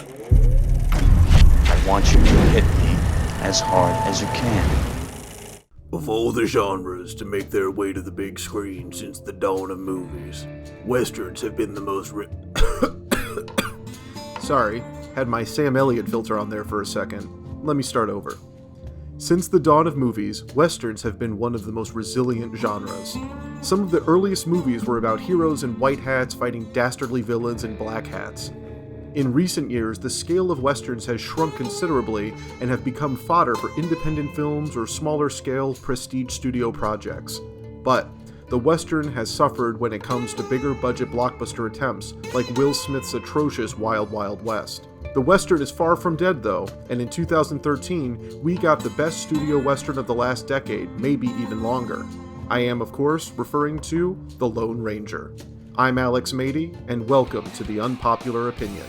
I want you to hit me as hard as you can. Of all the genres to make their way to the big screen since the dawn of movies, westerns have been the most Sorry, had my Sam Elliott filter on there for a second. Let me start over. Since the dawn of movies, westerns have been one of the most resilient genres. Some of the earliest movies were about heroes in white hats fighting dastardly villains in black hats. In recent years, the scale of westerns has shrunk considerably and have become fodder for independent films or smaller-scale prestige studio projects. But the western has suffered when it comes to bigger-budget blockbuster attempts, like Will Smith's atrocious Wild Wild West. The western is far from dead, though, and in 2013, we got the best studio western of the last decade, maybe even longer. I am, of course, referring to The Lone Ranger. I'm Alex Mady, and welcome to the Unpopular Opinion.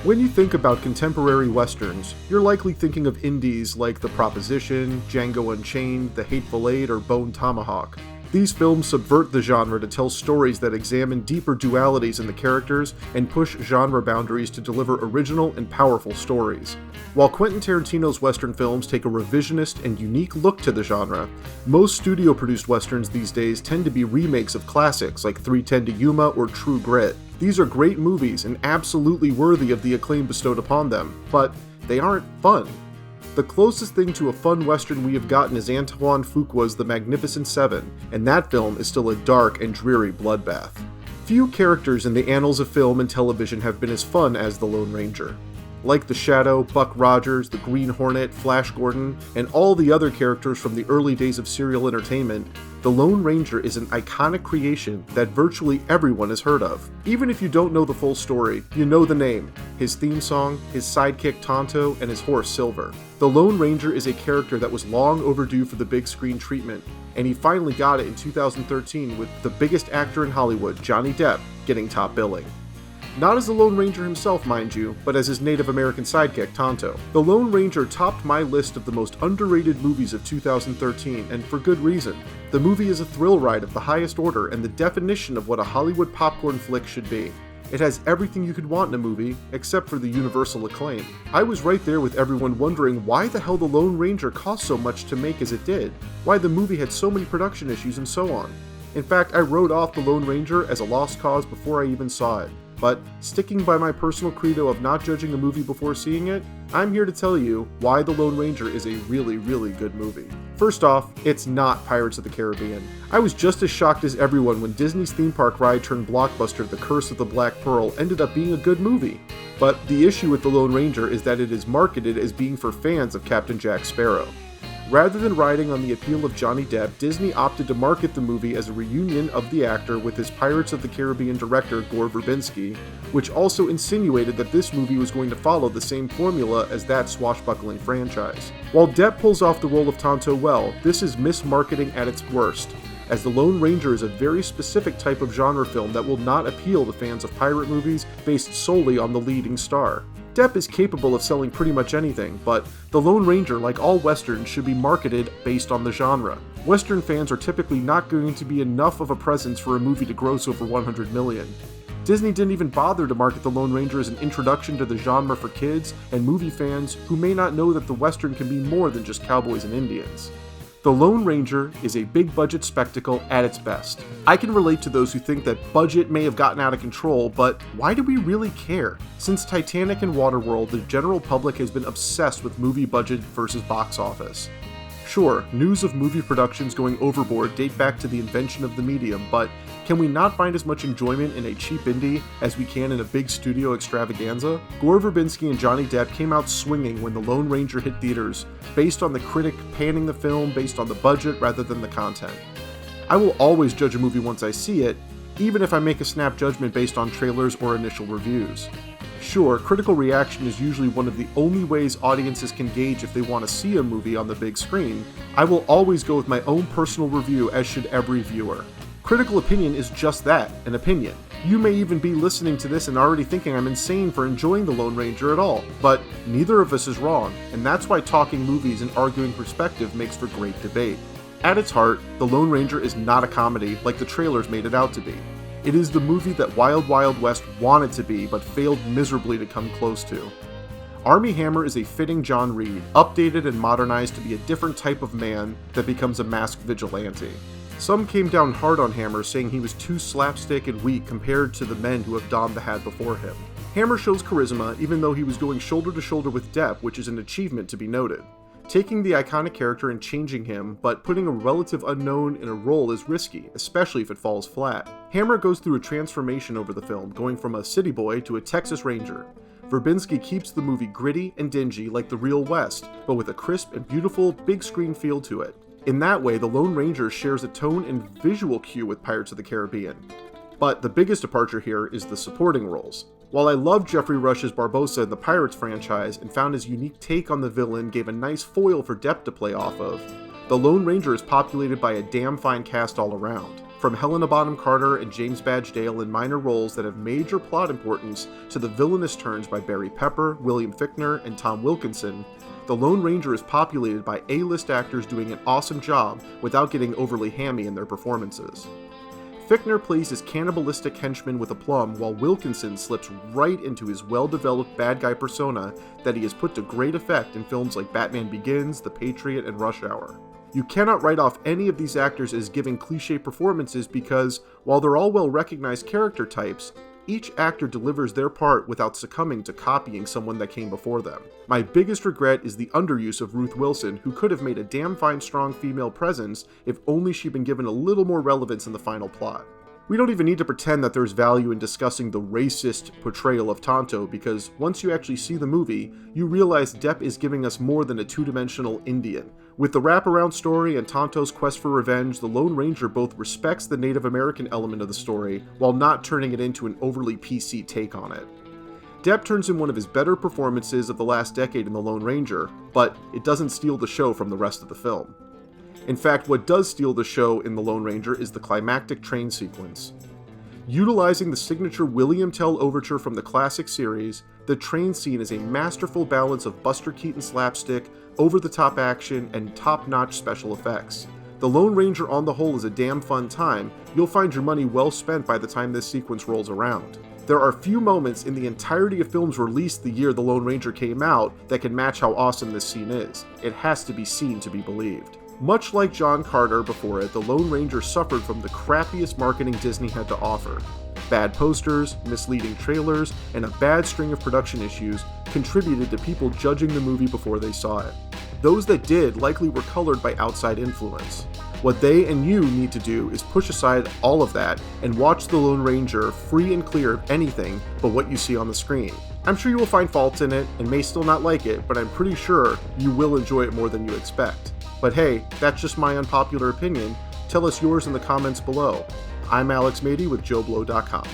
When you think about contemporary westerns, you're likely thinking of indies like The Proposition, Django Unchained, The Hateful Eight, or Bone Tomahawk. These films subvert the genre to tell stories that examine deeper dualities in the characters and push genre boundaries to deliver original and powerful stories. While Quentin Tarantino's western films take a revisionist and unique look to the genre, most studio-produced westerns these days tend to be remakes of classics like 3:10 to Yuma or True Grit. These are great movies and absolutely worthy of the acclaim bestowed upon them, but they aren't fun. The closest thing to a fun western we have gotten is Antoine Fuqua's The Magnificent Seven, and that film is still a dark and dreary bloodbath. Few characters in the annals of film and television have been as fun as the Lone Ranger. Like the Shadow, Buck Rogers, the Green Hornet, Flash Gordon, and all the other characters from the early days of serial entertainment, the Lone Ranger is an iconic creation that virtually everyone has heard of. Even if you don't know the full story, you know the name, his theme song, his sidekick Tonto, and his horse Silver. The Lone Ranger is a character that was long overdue for the big screen treatment, and he finally got it in 2013 with the biggest actor in Hollywood, Johnny Depp, getting top billing. Not as the Lone Ranger himself, mind you, but as his Native American sidekick, Tonto. The Lone Ranger topped my list of the most underrated movies of 2013, and for good reason. The movie is a thrill ride of the highest order and the definition of what a Hollywood popcorn flick should be. It has everything you could want in a movie, except for the universal acclaim. I was right there with everyone wondering why the hell The Lone Ranger cost so much to make as it did, why the movie had so many production issues and so on. In fact, I wrote off The Lone Ranger as a lost cause before I even saw it. But sticking by my personal credo of not judging a movie before seeing it, I'm here to tell you why The Lone Ranger is a really, really good movie. First off, it's not Pirates of the Caribbean. I was just as shocked as everyone when Disney's theme park ride turned blockbuster The Curse of the Black Pearl ended up being a good movie. But the issue with The Lone Ranger is that it is marketed as being for fans of Captain Jack Sparrow. Rather than riding on the appeal of Johnny Depp, Disney opted to market the movie as a reunion of the actor with his Pirates of the Caribbean director Gore Verbinski, which also insinuated that this movie was going to follow the same formula as that swashbuckling franchise. While Depp pulls off the role of Tonto well, this is mismarketing at its worst, as The Lone Ranger is a very specific type of genre film that will not appeal to fans of pirate movies based solely on the leading star. Depp is capable of selling pretty much anything, but The Lone Ranger, like all westerns, should be marketed based on the genre. Western fans are typically not going to be enough of a presence for a movie to gross over $100 million. Disney didn't even bother to market The Lone Ranger as an introduction to the genre for kids and movie fans who may not know that the western can be more than just cowboys and Indians. The Lone Ranger is a big-budget spectacle at its best. I can relate to those who think that budget may have gotten out of control, but why do we really care? Since Titanic and Waterworld, the general public has been obsessed with movie budget versus box office. Sure, news of movie productions going overboard date back to the invention of the medium, but can we not find as much enjoyment in a cheap indie as we can in a big studio extravaganza? Gore Verbinski and Johnny Depp came out swinging when The Lone Ranger hit theaters, based on the critic panning the film based on the budget rather than the content. I will always judge a movie once I see it, even if I make a snap judgment based on trailers or initial reviews. Sure, critical reaction is usually one of the only ways audiences can gauge if they want to see a movie on the big screen. I will always go with my own personal review, as should every viewer. Critical opinion is just that, an opinion. You may even be listening to this and already thinking I'm insane for enjoying The Lone Ranger at all, but neither of us is wrong, and that's why talking movies and arguing perspective makes for great debate. At its heart, The Lone Ranger is not a comedy like the trailers made it out to be. It is the movie that Wild Wild West wanted to be but failed miserably to come close to. Armie Hammer is a fitting John Reed, updated and modernized to be a different type of man that becomes a masked vigilante. Some came down hard on Hammer, saying he was too slapstick and weak compared to the men who have donned the hat before him. Hammer shows charisma even though he was going shoulder to shoulder with Depp, which is an achievement to be noted. Taking the iconic character and changing him, but putting a relative unknown in a role is risky, especially if it falls flat. Hammer goes through a transformation over the film, going from a city boy to a Texas Ranger. Verbinski keeps the movie gritty and dingy like the real West, but with a crisp and beautiful big screen feel to it. In that way, The Lone Ranger shares a tone and visual cue with Pirates of the Caribbean. But the biggest departure here is the supporting roles. While I loved Jeffrey Rush's Barbossa in the Pirates franchise and found his unique take on the villain gave a nice foil for Depp to play off of, The Lone Ranger is populated by a damn fine cast all around. From Helena Bonham Carter and James Badge Dale in minor roles that have major plot importance to the villainous turns by Barry Pepper, William Fichtner, and Tom Wilkinson, The Lone Ranger is populated by A-list actors doing an awesome job without getting overly hammy in their performances. Fichtner plays his cannibalistic henchman with aplomb, while Wilkinson slips right into his well-developed bad guy persona that he has put to great effect in films like Batman Begins, The Patriot, and Rush Hour. You cannot write off any of these actors as giving cliché performances because, while they're all well-recognized character types, each actor delivers their part without succumbing to copying someone that came before them. My biggest regret is the underuse of Ruth Wilson, who could have made a damn fine strong female presence if only she'd been given a little more relevance in the final plot. We don't even need to pretend that there's value in discussing the racist portrayal of Tonto, because once you actually see the movie, you realize Depp is giving us more than a two-dimensional Indian. With the wraparound story and Tonto's quest for revenge, the Lone Ranger both respects the Native American element of the story, while not turning it into an overly PC take on it. Depp turns in one of his better performances of the last decade in The Lone Ranger, but it doesn't steal the show from the rest of the film. In fact, what does steal the show in The Lone Ranger is the climactic train sequence. Utilizing the signature William Tell overture from the classic series, the train scene is a masterful balance of Buster Keaton slapstick, over-the-top action, and top-notch special effects. The Lone Ranger on the whole is a damn fun time. You'll find your money well spent by the time this sequence rolls around. There are few moments in the entirety of films released the year The Lone Ranger came out that can match how awesome this scene is. It has to be seen to be believed. Much like John Carter before it, The Lone Ranger suffered from the crappiest marketing Disney had to offer. Bad posters, misleading trailers, and a bad string of production issues contributed to people judging the movie before they saw it. Those that did likely were colored by outside influence. What they and you need to do is push aside all of that and watch The Lone Ranger free and clear of anything but what you see on the screen. I'm sure you will find faults in it and may still not like it, but I'm pretty sure you will enjoy it more than you expect. But hey, that's just my unpopular opinion. Tell us yours in the comments below. I'm Alex Mady with JOBLO.com.